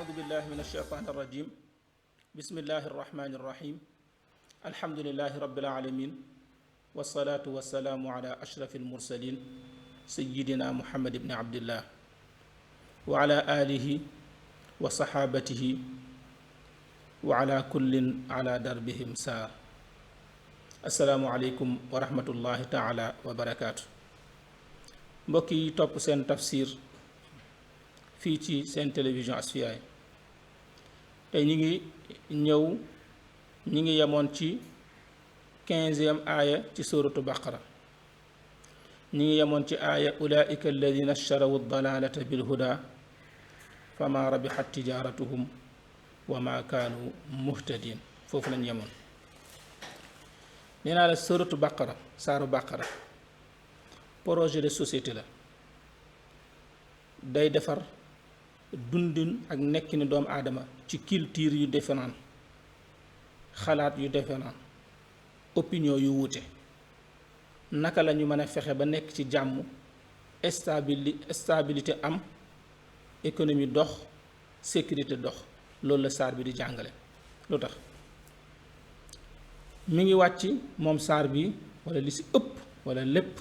أعوذ بالله من الشيطان الرجيم بسم الله الرحمن الرحيم الحمد لله رب العالمين والصلاة والسلام على أشرف المرسلين سيدنا محمد بن عبد الله وعلى آله وصحابته وعلى كل على دربهم سار السلام عليكم ورحمة الله تعالى وبركاته mbokki topp seen tafsir fii ci seen télévision Asfiyahi tey ñi ngi yemoon ci 15e aaya ci suratu baqara ñi ngi yemoon ci aaya ulaika alladina ishtarawu dalalata bilhuda fama rabihat tijaratuhum wa ma kaanu muhtadin foofu lañ yemoon nee naa la suratu baqara saaru baqara projet de société la day defar dundin ak nekkini doomu aadama ci culture yu différent xalaat yu différent opinion yu wuute naka la ñu mën a fexe ba nekk ci jàmm stabilité am économie dox sécurité dox loolu la saar bi di jàngale lu tax mi ngi wàcc moom saar bi wala li ci ëpp wala lépp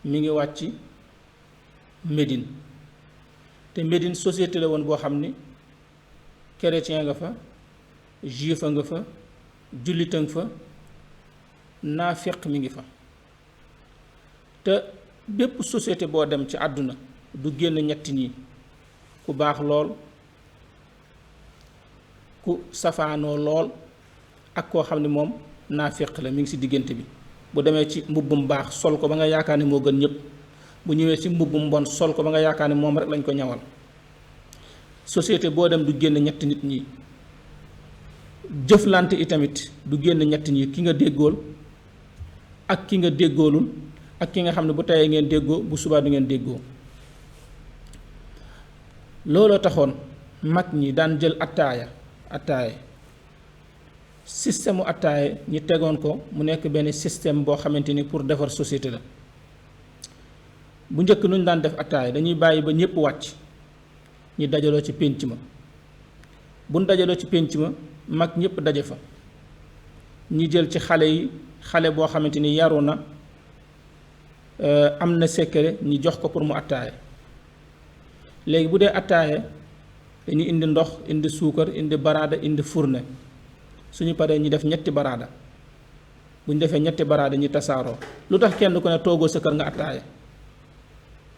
mi ngi wàcc Médine te Médine société la woon boo xam ni chrétien nga fa juif nga fa jullitan fa naafiq mi ngi fa te bépp société boo dem ci àdduna du génn ñetti ñi ku baax lool ku safaanoo lool ak koo xam ne moom naafiq la mi ngi ci diggante bi bu demee ci mbubbum baax sol ko ba nga yaakaar ne moo gën ñëpp bu ñëwee ci mbubbum mbon sol ko ba nga yaakaar ne moom rek lañ ko ñawal société boo dem du génn ñetti nit ñi jëflante itamit du génn ñetti ñi ki nga déggool ak ki nga déggoolul ak ki nga xam ne bu teyee ngeen déggoo bu subaa du ngeen déggoo looloo taxoon mag ñi daan jël attaaya système u attaaya ñi tegoon ko mu nekk benn système boo xamante ni pour defar société la bu njëkk nu ñu daan def attaaya dañuy bàyyi ba ñëpp wàcc ñi dajaloo ci pénc ma buñ dajaloo ci pénc ma mag ñëpp daje fa ñi jël ci xale boo xamante ni yaru na am na secret ñi jox ko pour mu attaaya léegi bu dee attaaya dañuy indi ndox indi suukar indi baraada indi fourne suñu paree ñi def ñetti baraada bu ñu defee ñetti baraada ñi tasaaroo lu tax kenn ku ne toogoo sa kër nga attaaya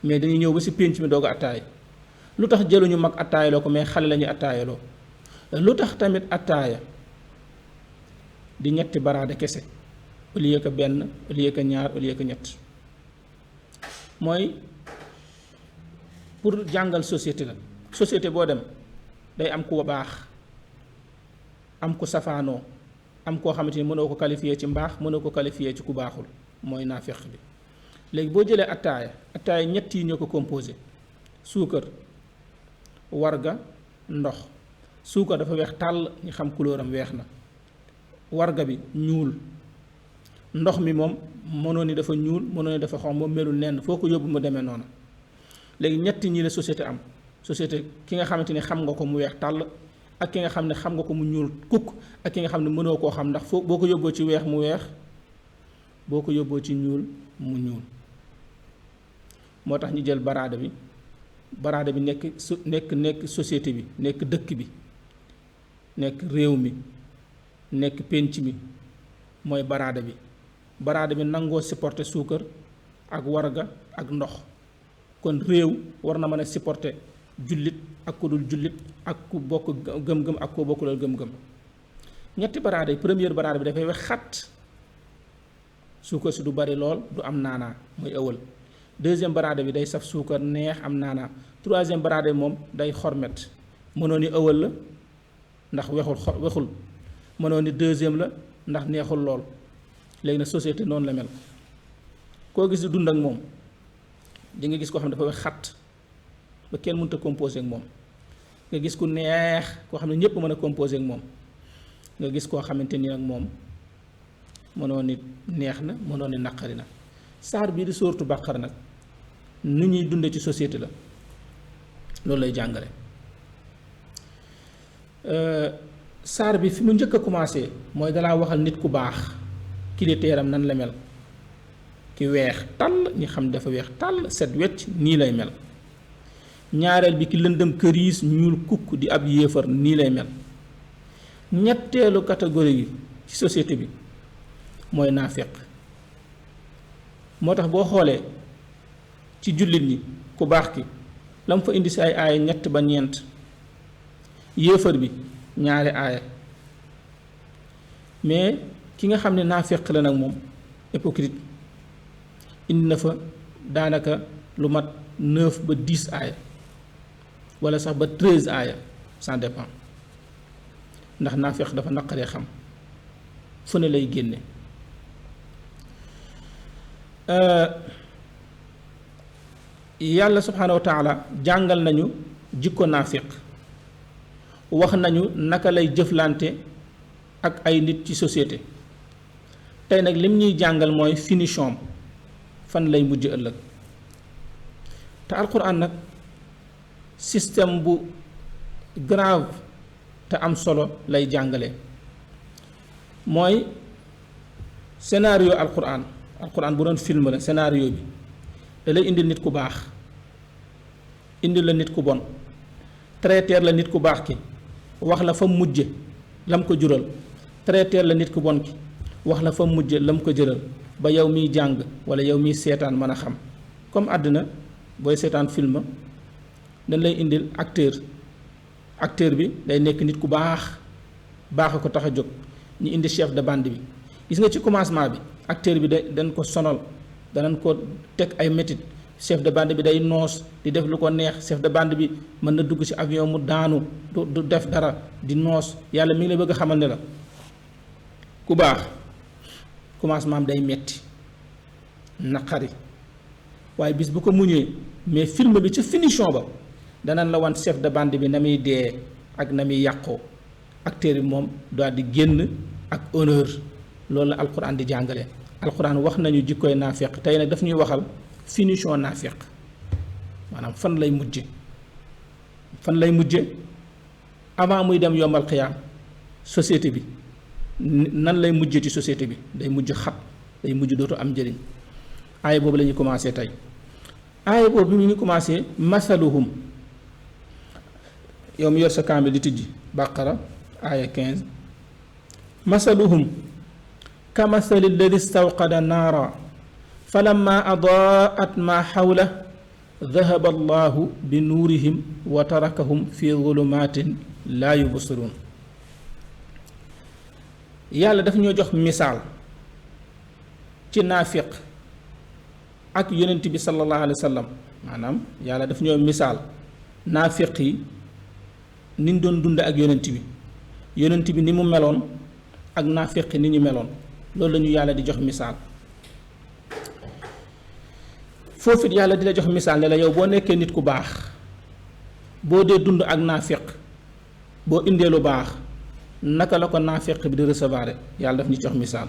mais dañuy ñëw ba ci pénc mi doog a attaaya lu tax jëluñu mag attaayaloo ko mais xale la ñuy attaayaloo lu tax tamit attaaya di ñetti baraada kese au lieu que benn au lieu que ñaar au lieu que ñett mooy pour jàngal société la société boo dem day am ku baax am ku safaanoo am koo xamante ni mënoo ko qualifier ci mbaax mënoo ko qualifier ci ku baaxul mooy naafeq bi léegi boo jëlee attaaya ñett yi ñoo ko composé suukar warga ndox suukar dafa weex tàll ñu xam couleur am weex na warga bi ñuul ndox mi moom mënoo ni dafa ñuul mënoo ni dafa xonq moom melul nenn foo ko yóbbu mu demee noonu léegi ñett ñi la société am société ki nga xamante ni xam nga ko mu weex tàll ak ki nga xam ne xam nga ko mu ñuul kukk ak ki nga xam ne mënoo koo xam ndax foo boo ko yóbboo ci weex mu weex boo ko yóbboo ci ñuul mu ñuul moo tax ñu jël baraada bi nekk société bi nekk dëkk bi nekk réew mi nekk pénc mi mooy baraada bi nangoo supporter suukar ak warga ak ndox kon réew war na mën a supporter jullit ak ku dul jullit ak ku bokk gëm-gëm ak ku bokkulal gëm-gëm ñetti baraada yi première baraada bi dafay wex xat suukar si du bari lool du am naanaa mooy ëwal deuxième baraada bi day saf suukar neex am naanaa troisième baraada bi moom day xormet mënoo ni ëwal la ndax wexul mënoo ni deuxième la ndax neexul lool léegi nag société noonu la mel koo gis di dund ak moom di nga gis koo xam ne dafa wex xat ba kenn mënut a composé ak moom nga gis ku neex koo xam ne ñëpp mën a composé ak moom nga gis koo xamante ni ak moom mënoo ni neex na mënoo ni naqari na saar bii di sóoratu Baqara nag nu ñuy dunde ci société la loolu lay jàngale saar bi fi mu njëkk a commencé mooy dalaa waxal nit ku baax kiliteeram nan la mel ki weex tàll ñi xam dafa weex tàll set wecc nii lay mel ñaareel bi ki lëndëm këriis ñuul kukk di ab yéefar nii lay mel ñetteelu catégorie yi ci société bi mooy naafeq moo tax boo xoolee ci jullit ñi ku baax ki la mu fa indi si ay aaya ñett ba ñeent yéefar bi ñaari aaya mais ki nga xam ne naafeq la nag moom hypocrite indi na fa daanaka lu mat 9 ba 10 aaya wala sax ba 13 aaya ça dépend ndax naafeq dafa naqaree xam fu ne lay génne yàlla subhaanahu wa taala jàngal nañu jikko naafeq wax nañu naka lay jëflante ak ay nit ci société tey nag lim ñuy jàngal mooy finition fan lay mujj ëllëg te alquran nag système bu grave te am solo lay jàngale mooy scénario alquran bu doon film la scénario bi da lay indil nit ku baax indil la nit ku bon traiter la nit ku baax ki wax la fa mujje lam ko jural traiter la nit ku bon ki wax la fa mujje lam ko jëral ba yow miy jàng wala yow miy seetaan mën a xam comme àddina booy seetaan film dañ lay indil acteur bi day nekk nit ku baax a ko tax a jóg ñu indi chef de bande bi gis nga ci commencement bi acteur bi dañ ko sonal danañ ko teg ay métit chef de bande bi day noos di def lu ko neex chef de bande bi mën na dugg ci avion mu daanu du def dara di noos yàlla mi ngi lay bëgg a xamal ne la ku baax commencement am day metti naqari waaye bis bu ko muñee mais film bi ca finition ba danañ la wan chef de bande bi na muy dee ak na muy yàqoo acteur bi moom daal di génn ak honneur loolu la alquran di jàngale alquran wax nañu jikkoy naafeq tey nag daf ñuy waxal finition naafeq maanaam fan lay mujje avant muy dem yombal xiyaam société bi nan lay mujje ci société bi day mujj xat day mujj dootu am njëriñ aaya boobu la ñuy commencé tey aaya boobu mi ngi commencé masaluhum yow mi yor sa kaamil di tijji bàqara aaya 15 masaluhum kamasali alladi stawqada naara falamma adaat ma xawla dahaba allahu bi nuurihim wa tarakahum fi zulumatin laa yubsiruun yàlla daf ñoo jox misaal ci naafiq ak yonent bi sallallahu alayhi wa sallam maanaam yàlla daf ñoo misaal naafiq yi ni ñu doon dunde ak yonent bi ni mu meloon ak naafiq ni ñu meloon loolu lañu yàlla di jox misaal foofu it yàlla di la jox misaal ne la yow boo nekkee nit ku baax boo dee dund ak naafiq boo indee lu baax naka la ko naafiq bi di recevoir yàlla daf ñu jox misaal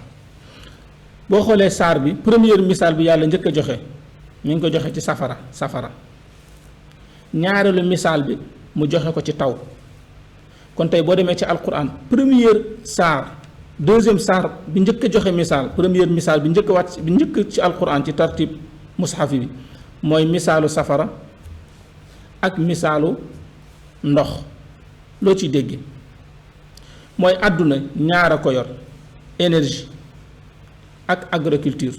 boo xoolee saar bi première misaal bi yàlla njëkk a joxe mi ngi ko joxe ci safara ñaareelu misaal bi mu joxe ko ci taw kon tey boo demee ci alquran première saar deuxième saar bi njëkk a joxe misaal première misaal bi njëkk a wàcc bi njëkk ci alquran ci tartib mushafi bi mooy misaalu safara ak misaalu ndox loo ciy dégg mooy àdduna ñaar a ko yor énergie ak agriculture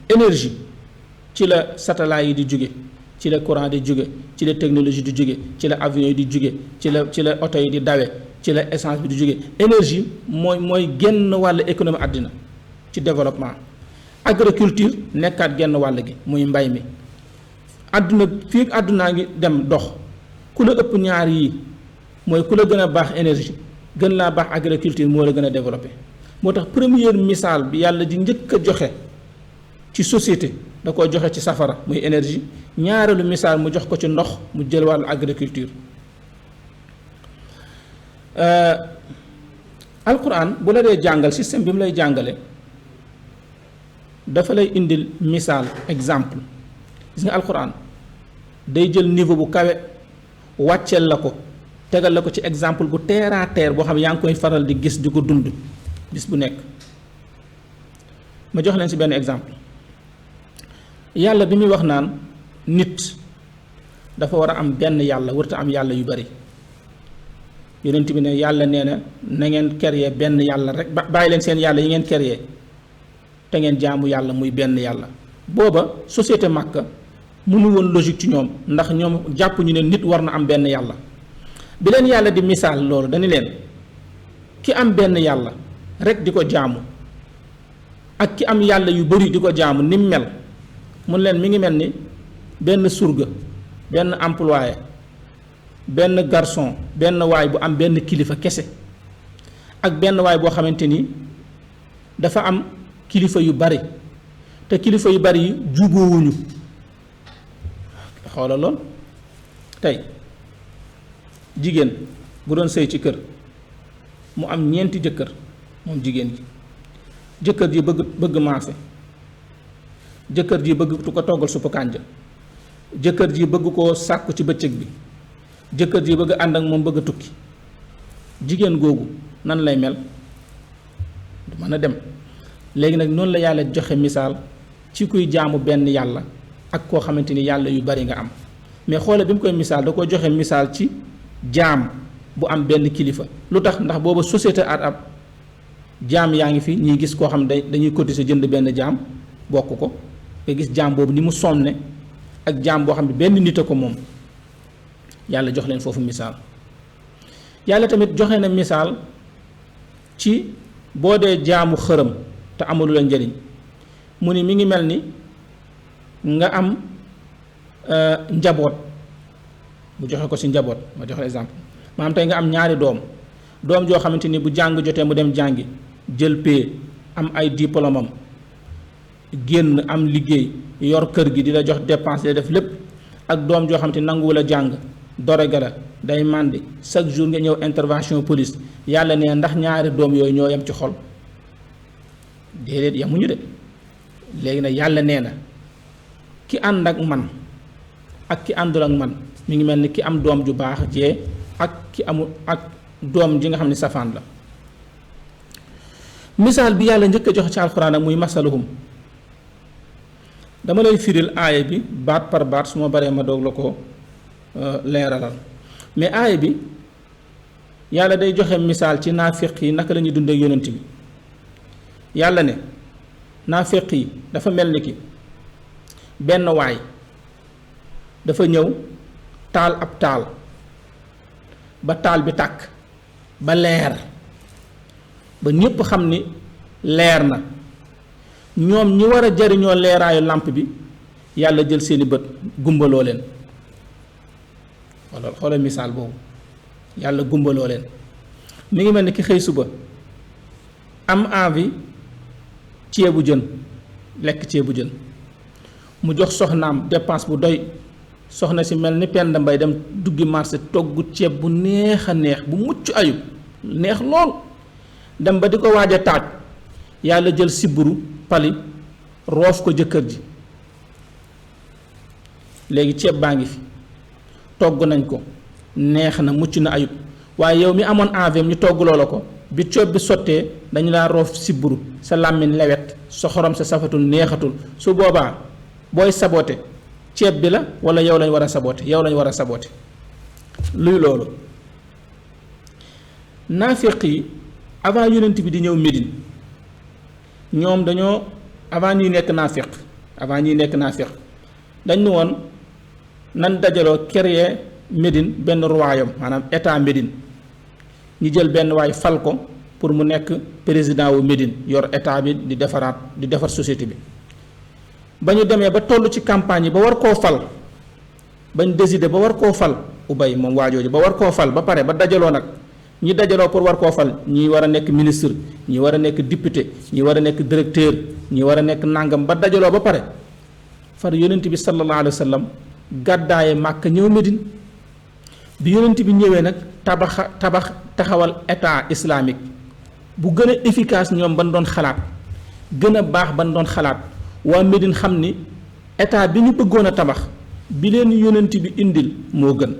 énergie ci la satellite yi di jóge ci la courant di jóge ci la technologie di jóge ci la avion yi di jóge ci la oto yi di dawe ci la essence bi di jóge énergie mooy genn wàll économie àddina ci développement agriculture nekkaat genn wàll gi muy mbay mi àdduna fii àddunaa ngi dem dox ku la ëpp ñaar yi mooy ku la gën a baax énergie gën laa baax agriculture moo la gën a développé moo tax première misaal bi yàlla di njëkk a joxe ci société da koo joxe ci safara muy énergie ñaareelu misaal mu jox ko ci ndox mu jël wàllu agriculture alquran bu la dee jàngal système bi mu lay jàngale dafa lay indil misaal exemple gis nga alquran day jël niveau bu kawe wàcceel la ko tegal la ko ci exemple bu terre à terre boo xam ne yaa ngi koy faral di gis di ko dund bis bu nekk. ma jox leen ci benn exemple yàlla bi muy wax naan nit dafa war a am benn yàlla warta am yàlla yu bari yonent bi ne yàlla nee na ngeen créer benn yàlla rek bàyyi leen seen yàlla yi ngeen créer te ngeen jaamu yàlla muy benn yàlla. booba société Makka mënu woon logique ci ñoom ndax ñoom jàpp ñu ne nit war na am benn yàlla bi leen yàlla di misaal loolu dañu leen ki am benn yàlla rek di ko jaamu ak ki am yàlla yu bari di ko jaamu ni mu mel mun leen mi ngi mel ni benn surga benn employé benn garçon benn waay bu am benn kilifa kese ak benn waay boo xamante ni dafa am kilifa yu bari te kilifa yu bari yi jubóowuñu xoolal lool tey jigéen bu doon sëy ci kër mu am ñeenti jëkkër moom jigéen ji jëkkër ji bëgg maafe jëkkër ji bëgg tu ko toggal suppu kànja jëkkër ji bëgg koo sàkku ci bëccëg bi jëkkër ji bëgg ànd ak moom bëgg a tukki jigéen googu nan lay mel du mën a dem léegi nag noonu la yàlla joxe misaal ci kuy jaamu benn yàlla ak koo xamante ni yàlla yu bari nga am mais xoole bi mu koy misaal da ko joxe misaal ci jaam bu am benn kilifa lu tax ndax booba société arab jaam yaa ngi fi ñuy gis koo xam ne dañuy cotiser jënd benn jaam bokk ko nga gis jaam boobu ni mu sonne ak jaam boo xam ne benn nit a ko moom yàlla jox leen foofu misaal yàlla tamit joxe na misaal ci boo dee jaamu xërëm te amalu la njëriñ mu ni mi ngi mel ni nga am njaboot bu joxe ko ci njaboot ma joxe exemple maanaam tey nga am ñaari doom joo xamante ni bu jàng jotee mu dem jàngi jël pay am ay diplôme am génn am liggéey yor kër gi di la jox dépense di def lépp ak doom joo xamante ni nanguwul a jàng dorega la day màndi chaque jour nga ñëw intervention police yàlla ne ndax ñaari doom yooyu ñoo yem ci xol déedéet yamuñu de léegi nag yàlla nee na ki ànd ak man ak ki àndul ak man mi ngi mel ni ki am doom ju baax jee ak ki amul ak doom ji nga xam ne safaan la misaal bi yàlla njëkk a joxe ci alxuraan ak muy masaluhum dama lay firil aaya bi baat par baat su ma baree ma doog la ko leeralal mais aaya bi yàlla day joxe misaal ci naafiq yi naka la ñuy dundee yonent bi yàlla ne naafiq yi dafa mel ni ki benn waay dafa ñëw taal ab taal ba taal bi tàkk ba leer ba ñépp xam ni leer na ñoom ñi war a jariñoo leeraayu làmp bi yàlla jël seeni bët gumbaloo leen walla xoolal misaal boobu yàlla gumbaloo leen mi ngi mel ni ki xëy suba am envie ceebu jën lekk ceebu jën mu jox soxnaam dépense bu doy soxna si mel ni Penda Mbay dem duggi marché togg ceeb bu neex a neex bu mucc ayub neex lool dem ba di ko waaj a taaj yàlla jël siburu pali roof ko jëkkër ji léegi ceeb baa ngi fi togg nañ ko neex na mucc na ayub waaye yow mi amoon envie ñu togg loola ko bi coob bi sottee dañu laa roof siburu sa làmmiñ lewet sa xorom sa safatul neexatul su boobaa booy sabote ceeb bi la wala yow lañ war a sabote yow lañ war a sabote luy loolu naafiq yi avant yonent bi di ñëw Médine ñoom dañoo avant ñuy nekk naafiq dañ ne woon nan dajaloo créer Médine benn royaume maanaam état Médine ñu jël benn waay fal ko pour mu nekk président wu Médine yor état bi di defar société bi ba ñu demee ba toll ci campagne yi ba war koo fal bañ décider ba war koo fal Ubay moom waajooju ba war koo fal ba pare ba dajaloo nag ñi dajaloo pour war koo fal ñi war a nekk ministre ñi war a nekk député ñi war a nekk directeur ñi war a nekk nàngam ba dajaloo ba pare far yonent bi sallallahu alayhi wa sallam gàddaaye Màkka ñëw Médine bi yonent bi ñëwee nag tabax taxawal état islamique bu gën a efficace ñoom ban doon xalaat gën a baax ban doon xalaat waa Médine xam ni état bi ñu bëggoon a tabax bi leen yonent bi indil moo gën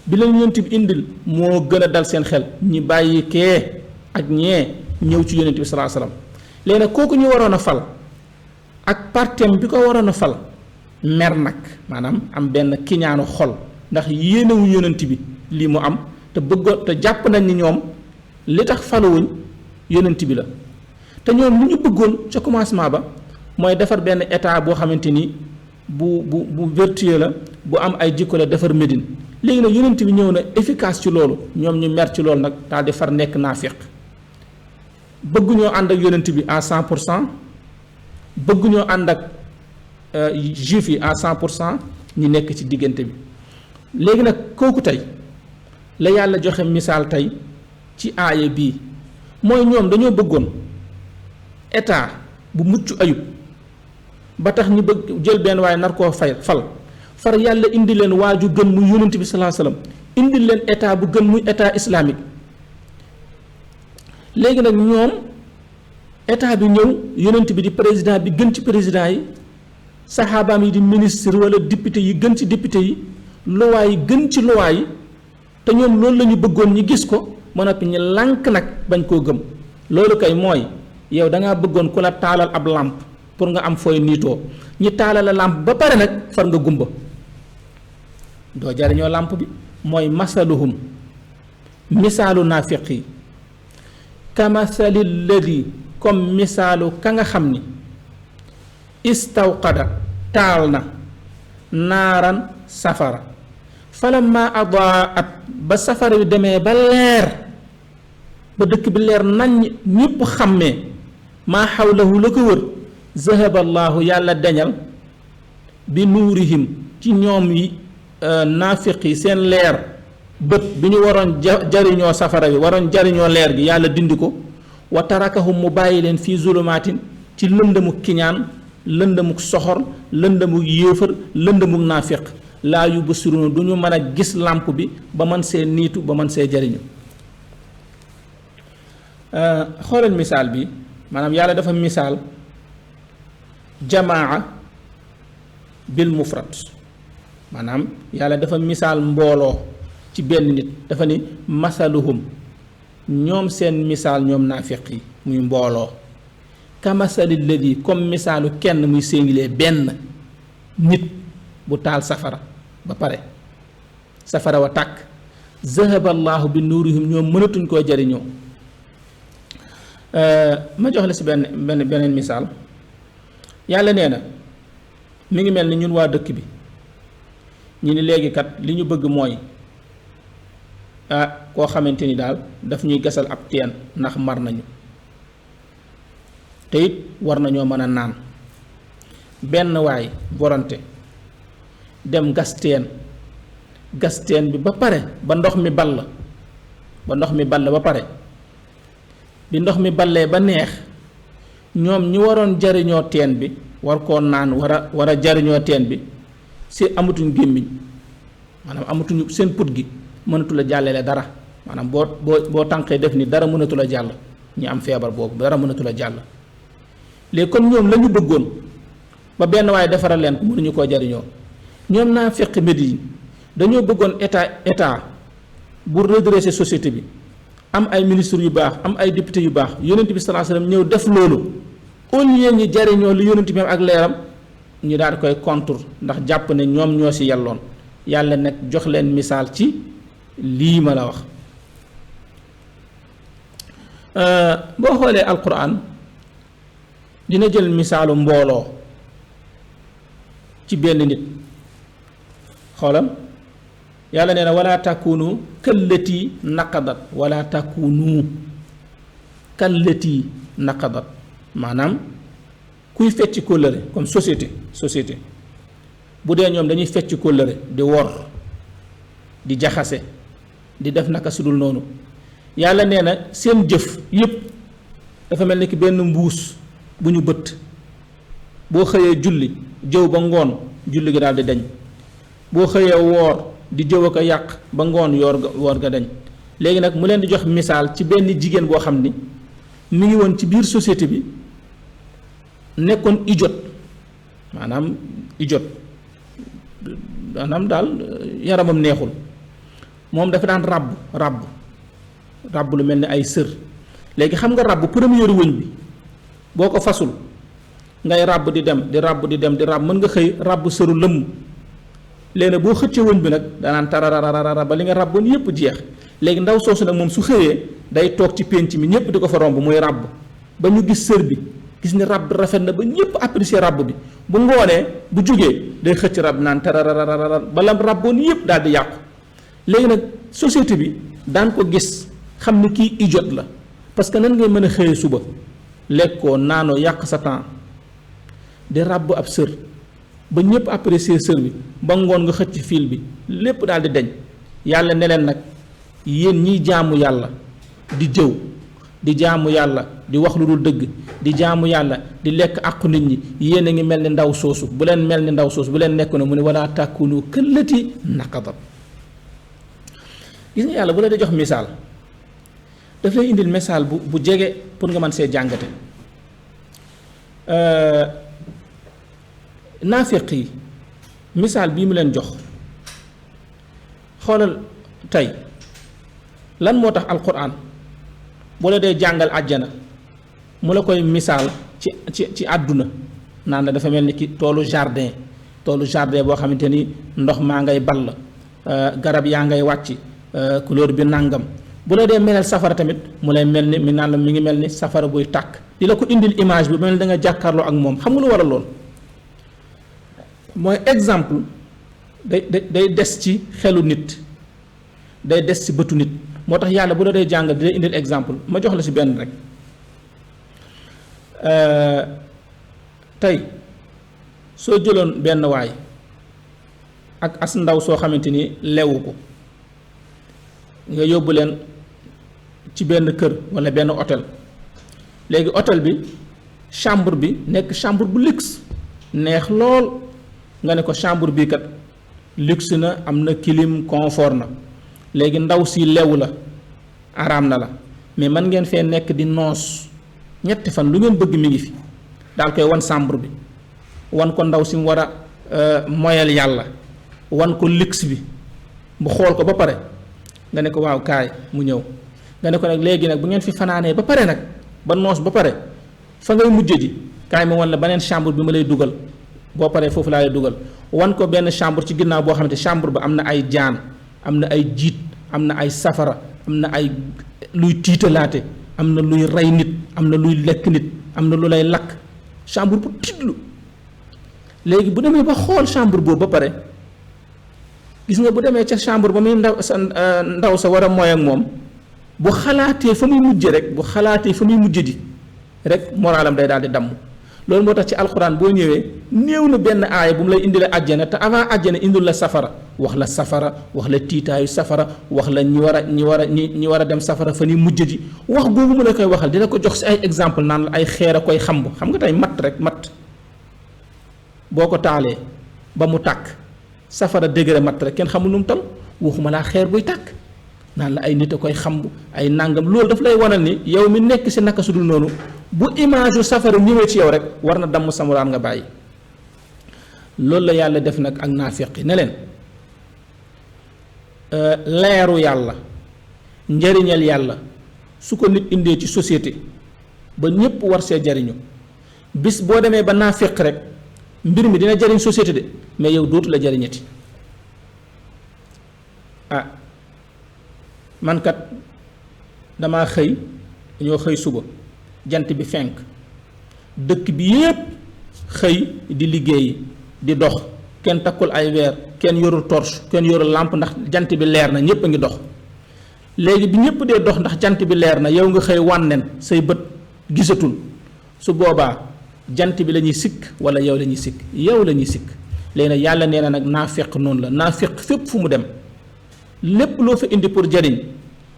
bi leen yonent bi indil moo gën a dal seen xel ñi bàyyi kee ak ñee ñëw ci yonent bi sallallahu alayhi wasallam léegi nag kooku ñu waroon a fal ak partem bi ko waroon a fal mer nag maanaam am benn kiñaanu xol ndax yéenewu yonent bi lii mu am te bëggoon te jàpp nañ ni ñoom li tax faluwuñ yonent bi la te ñoom lu ñu bëggoon ca commencement ba mooy defar benn état boo xamante ni bu vertueux la bu am ay jikko la defar Médine léegi nag yonent bi ñëw na efficace ci loolu ñoom ñu mer ci loolu nag daal di far nekk naafiq bëgguñoo ànd ak yonent bi à 100% bëgguñoo ànd ak juif yi à 100% ñi nekk ci diggante bi léegi nag kooku tey la yàlla joxe misaal tey ci aaya bii mooy ñoom dañoo bëggoon état bu mucc ayub ba tax ñu bëgg jël benn waaye nar koo fal far yàlla indi leen waaju gën muy yonent bi sallallahu alayhi wasallam indi leen état bu gën muy état islamique léegi nag ñoom état bi ñëw yonent bi di président bi gën ci président yi saxaabaam yi di ministre wala député yi gën ci député yi loi yi gën ci loi yi te ñoom loolu la ñu bëggoon ñi gis ko ba noppi ñu lànk nag bañ koo gëm loolu kay mooy yow da ngaa bëggoon ku la taalal ab làmp pour nga am fooy niitoo ñi taalal la làmp ba pare nag far nga gumba doo jariñoo làmp bi mooy masaluhum misaalu naafiq yi kamasali lladi comme misaalu ka nga xam ni istawqada taal na naaran safara falamma adaat ba safara yu demee ba leer ba dëkk bi leer nañ ñépp xàmmee maa xawlahu la ko wër zahaba allahu yàlla dañal bi nuurihim ci ñoom yi naafiq yi seen leer bët bi ñu waroon jariñoo safara bi waroon jariñoo leer gi yàlla dindi ko wa tarakahum mu bàyyi leen fii zulumaatin ci lëndëmuk kiñaan lëndëmuk soxor lëndëmuk yéefar lëndëmuk naafiq laa yubsiruna du ñu mën a gis làmp bi ba mën see niitu ba mën see jariñu xoolal misaal bi maanaam yàlla dafa misaal jamaa bil mufrad maanaam yàlla dafa misaal mbooloo ci benn nit dafa ni masaluhum ñoom seen misaal ñoom naafiq yi muy mbooloo kamasali ladi comme misaalu kenn muy singulier benn nit bu taal safara ba pare safara wa tàkk zahaba allahu bi nuurihim ñoom mënatuñ koo jariñoo ma jox la si beneen misaal yàlla nee na mi ngi mel ni ñun waa dëkk bi ñu ni léegi kat li ñu bëgg mooy koo xamante ni daal daf ñuy gasal ab teen ndax mar nañu te it war nañoo mën a naan benn waay volonté dem gas teen bi ba pare ba ndox mi ball ba pare bi ndox mi ballee ba neex ñoom ñi waroon jariñoo teen bi war koo naan war a jariñoo teen bi si amatuñ gémmiñ maanaam amatuñu seen put gi mënatu la jàllale dara maanaam boo tànqee def ni dara mënatu la jàll ñi am feebar boobu dara mënatu la jàll léegi kon ñoom la ñu bëggoon ba benn waaye defaral leen ko mënuñu koo jariñoo ñoom naa fekk Médine dañoo bëggoon état bu redresser société bi am ay ministres yu baax am ay députés yu baax yonent bi sallallahu alayhi wasallam ñëw def loolu au lieu ñi jariñoo li yonent bi am ak leeram ñu daal di koy contre ndax jàpp ne ñoom ñoo ci yelloon yàlla nag jox leen misaal ci lii ma la wax boo xoolee alquran dina jël misaalu mbooloo ci benn nit xoolal yàlla nee na wala takunu kallati naqadat wala takunu kallati naqadat maanaam kuy fecc kóllëre comme société bu dee ñoom dañuy fecc kóllëre di wor di jaxase di def naka sudul noonu yàlla nee na seen jëf yépp dafa mel ni ki benn mbuus bu ñu bëtt boo xëyee julli jëw ba ngoon julli gi daal di dañ boo xëyee woor di jëw a ko yàq ba ngoon woor ga dañ léegi nag mu leen di jox misaal ci benn jigéen boo xam ni mi ngi woon ci biir société bi nekkoon idiot maanaam daal yaramam neexul moom dafa daan ràbb lu mel ni ay sër. léegi xam nga ràbb première wëñ bi boo ko fasul ngay ràbb di dem di ràbb di dem di ràbb mën nga xëy ràbb sëru lëmm léegi boo xëccee wëñ bi nag danaan tarararara ba li nga ràbboon yépp jeex. léegi ndaw soosu nag moom su xëyee day toog ci pénc mi ñëpp di ko fa romb muy ràbb ba ñu gis sër bi gis ni ràbb rafet na ba ñëpp apprécier ràbb bi bu ngoonee bu jógee day xëcc ràbb naan tarararara ba lam ràbboon yépp daal di yàqu. léegi nag société bi daan ko gis xam ni kii idiote la parce que nan ngay mën a xëyee suba lekkoo naanoo yàq sa temps di ràbb ab sër ba ñëpp apprécier sër bi ba ngoon nga xëcc fil bi lépp daal di deñ. yàlla ne leen nag yéen ñiy jaamu yàlla di jëw di jaamu yàlla di wax lu dul dëgg di jaamu yàlla di lekk àqu nit ñi yéen a ngi mel ni ndaw soosu bu leen mel ni ndaw soosu bu leen nekk na mu ne wala tàkkunu këllati naqadat. gis nga yàlla bu la di jox misaal daf lay indil misaal bu jege pour nga mën see jàngate. naafiq yi misaal bii mu leen jox xoolal tey lan moo tax alquran bu la dee jàngal àjjana mu la koy misaal ci àdduna naan la dafa mel ni ki toolu jardin boo xamante ni ndox maa ngay ball garab yaa ngay wàcc couleur bi nàngam. bu la dee melal safara tamit mu lay mel ni mi naan la mi ngi mel ni safara buy tàkk di la ko indil image bi mel ni da nga jàkkaarloo ak moom xam nga lu war a lool mooy exemple day des ci xelu nit day des ci bëtu nit. moo tax yàlla bu la dee jàngal di lay indil exemple ma jox la ci benn rek tey soo jëloon benn waay ak as ndaw soo xamante ni lewu ko nga yóbbu leen ci benn kër walla benn hôtel léegi hôtel bi chambre bi nekk chambre bu luxe neex lool nga ne ko chambre bii kat luxe na am na clim confort na. léegi ndaw si lew la araam na la mais man ngeen fee nekk di noos ñetti fan lu ngeen bëgg mi ngi fi daal koy wan chambre bi wan ko ndaw si mu war a moyal yàlla wan ko luxe bi bu xool ko ba pare nga ne ko waaw kaay mu ñëw nga ne ko nag léegi nag bu ngeen fi fanaanee ba pare nag ba noos ba pare fa ngay mujje ji kaay ma wan la beneen chambre bi ma lay dugal boo paree foofu laa lay dugal wan ko benn chambre ci ginnaaw boo xamante chambre ba am na ay jaan am na ay jiit am na ay safara am na ay luy tiitalaate am na luy rey nit am na luy lekk nit am na lu lay lakk chambre bu tiitlu léegi bu demee ba xool chambre boobu ba pare gis nga bu demee ca chambre ba muy ndaw sa war a mooy ak moom bu xalaatee fa muy mujje rek bu xalaatee fa muy mujje di rek moralam day daal di damm. loolu moo tax ci alxuraan boo ñëwee néew na benn aaya bu mu lay indile àjjana te avant àjjana indul la safara wax la safara wax la tiitaayu safara wax la ñi war a dem safara fa ni mujj ji wax googu mu la koy waxal dina ko jox si ay exemple naan la ay xeer a koy xamb xam nga tey matt boo ko taalee ba mu tàkk safara degré matt rek kenn xamul nu mu tal waxuma laa xeer buy tàkk naan la ay nit a koy xamb ay nàngam loolu daf lay wanal ni yow mi nekk si naka su dul noonu bu image yu safara ñëwee ci yow rek war na damm samuraan nga bàyyi. loolu la yàlla def nag ak naafiq yi ne leen leeru yàlla njariñal yàlla su ko nit indee ci société ba ñépp war see jariñu bis boo demee ba naafiq rek mbir mi dina jariñ société de mais yow dootu la jariñati. man kat damaa xëy ñoo xëy suba jant bi fenk dëkk bi yépp xëy di liggéeyi di dox kenn takkul ay weer kenn yorul torche kenn yorul lampe ndax jant bi leer na ñépp a ngi dox léegi bi ñépp dee dox ndax jant bi leer na yow nga xëy wànnen say bët gisatul su boobaa jant bi la ñuy sikk wala yow la ñuy sikk yow la ñuy sikk léegi nag yàlla nee na nag naafiq noonu la naafiq fépp fu mu dem lépp loo fa indi pour jariñ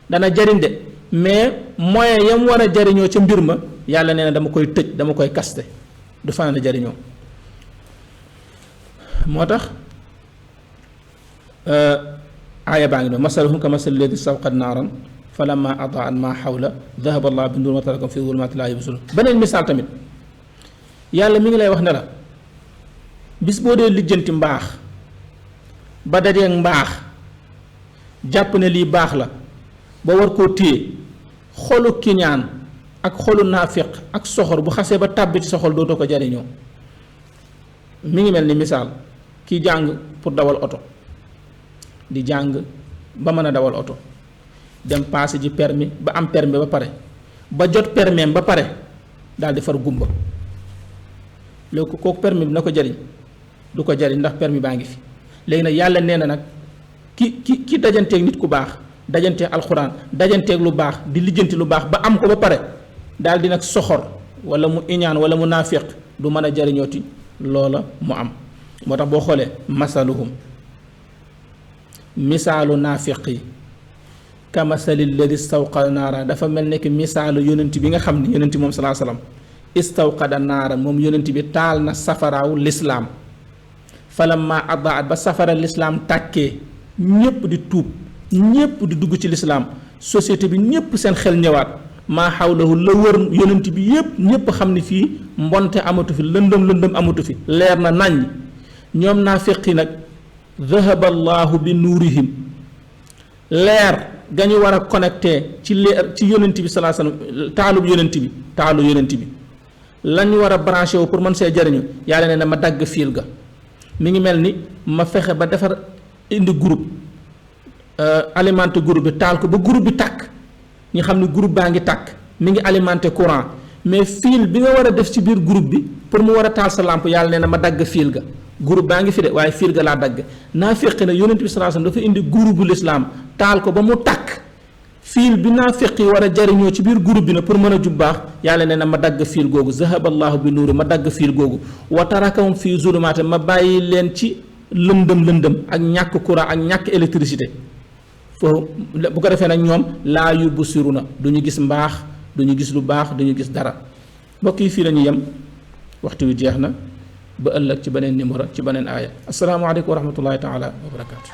dana jariñ de mais moyen yam war a jariñoo ca mbir ma yàlla nee na dama koy tëj dama koy kaste du fanaan a jariñoo moo tax aaya baa ngi doon masaluhum ka masali lladi stawqada naaran falamma adaat ma xawla dahaba allah bi nuurihim wa tarakahum fi zulumatin laa yubsiruun beneen misaal tamit yàlla mi ngi lay wax ne la bis boo dee lijjanti mbaax ba dajeeg mbaax jàpp ne lii baax la ba war koo téye xolu kiñaan ak xolu naafiq ak soxor bu xasee ba tàbbi ci sa xol dootoo ko jariñoo. mi ngi mel ni misaal kii jàng pour dawal oto di jàng ba mën a dawal oto dem passé ji permis ba am permis ba pare ba jot permis ba pare daal di far gumba léegi kooku permis bi na ko jariñ du ko jariñ ndax permis baa ngi fi. léegi nag yàlla nee na nag ki dajanteeg nit ku baax dajanteeg alxuraan dajanteeg lu baax di lijjanti lu baax ba am ko ba pare daal di nag soxor wala mu iñaan wala mu naafiq du mën a jariñooti loola mu am. moo tax boo xoolee masaluhum misaalu naafiq yi ka masali lladi istawqada naara dafa mel ne ki misaalu yonent bi nga xam ne yonent moom salaa salaam istawqada naara moom yonent bi taal na safaraaw lislaam falamma adaat ba safara lislaam tàkkee ñépp di tuub ñépp di dugg ci lislaam société bi ñépp seen xel ñëwaat maa xawlahu la wër yonent bi yépp ñépp xam ne fii mbonte amatu fi lëndëm amatu fi leer na naññ. ñoom naafiq yi nag dhahaba allahu bi nuurihim leer ga ñu war a connecté ci leer ci yonent bi salaa sallam taalu yonent bi lañ war a branché wu pour mën see jariñu yàlla ne na ma dagg fiil ga. mi ngi mel ni ma fexe ba defar indi groupe alimenté groupe bi taal ko ba groupe bi tàkk ñu xam ne groupe baa ngi tàkk mi ngi alimenté courant mais fil bi nga war a def ci biir groupe bi pour mu war a taal sa lampe yàlla nee na ma dagg fil ga. groupe baa ngi fi de waaye fil ga laa dagg naafiq na yonent bi sallallahu alayhi wasallam dafa indi groupe bu lislaam taal ko ba mu tàkk fil bi naafiq yi war a jariñoo ci biir groupe bi na pour mën a jub baax yàlla nee na ma dagg fil googu zahaballahu bi nuuri ma dagg fil googu wa tarakahum fii zulumaat ma bàyyi leen ci lëndëm ak ñàkk courant ak ñàkk électricité foofu bu ko defee nag ñoom laa yubsiruna du ñu gis mbaax du ñu gis lu baax du ñu gis dara. mbokk yi fii la ñu yem waxtu wi jeex na ba ëllëg ci beneen numéro ci beneen aaya asalaamaaleykum wa rahmatullahi taala wa barakaatu.